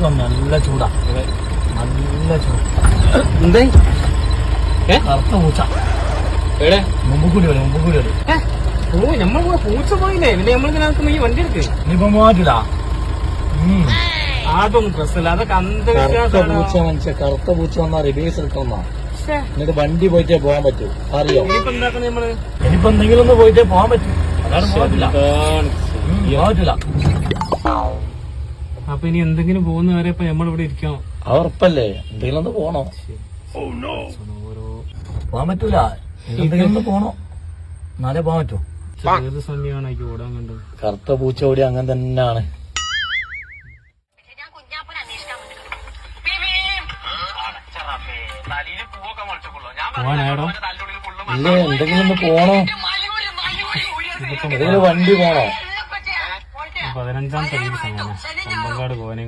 നല്ല ചൂടാ, നല്ല ചൂട്. എന്തേ കറുത്ത പൂച്ച എവിടെ മുമ്പ് കൂടി വരും, മുമ്പ് കൂടി വരും. നമ്മൾ പൂച്ച പോയില്ലേ, പിന്നെ നമ്മളിങ്ങനെ ഈ വണ്ടി എടുക്ക് ഇനിയിപ്പോ മാറ്റില്ല. അതൊന്നും പ്രശ്നമില്ല, അതൊക്കെ കറുത്ത പൂച്ച മനുഷ്യ, കറുത്ത പൂച്ച വന്നാ റിവേഴ്സ് എടുക്കണമെന്നാ. എന്നിട്ട് വണ്ടി പോയിട്ടേ പോകാൻ പറ്റൂ, അറിയോ? ഇനിയിപ്പോ എന്താക്കണം നമ്മള്? ഇനിയിപ്പോ എന്തെങ്കിലും ഒന്ന് പോയിട്ടേ പോകാൻ പറ്റും, അതാണ് പോകത്തില്ല, പോകത്തില്ല. അപ്പൊ ഇനി എന്തെങ്കിലും പോകുന്ന വരെ ഇപ്പൊ നമ്മളിവിടെ ഇരിക്കണം. അത് ഉറപ്പല്ലേ? എന്തെങ്കിലും ഒന്ന് പോണോ? പോകാൻ പറ്റൂല, എന്തെങ്കിലും ഒന്ന് പോണോ, എന്നാലേ പോകാൻ പറ്റൂ. ഏത് സമയമാണ് എനിക്ക് ഓടാൻ കണ്ടത്? കറുത്ത പൂച്ച ഓടി അങ്ങനെ തന്നെയാണ്. പോവാനായോ? ഇല്ല, എന്തെങ്കിലും ഒന്ന് പോണോ, എന്തെങ്കിലും വണ്ടി പോണോ? 15-ാം തീയതി സമയമാണ് കമ്പങ്കാട് പോകാനേ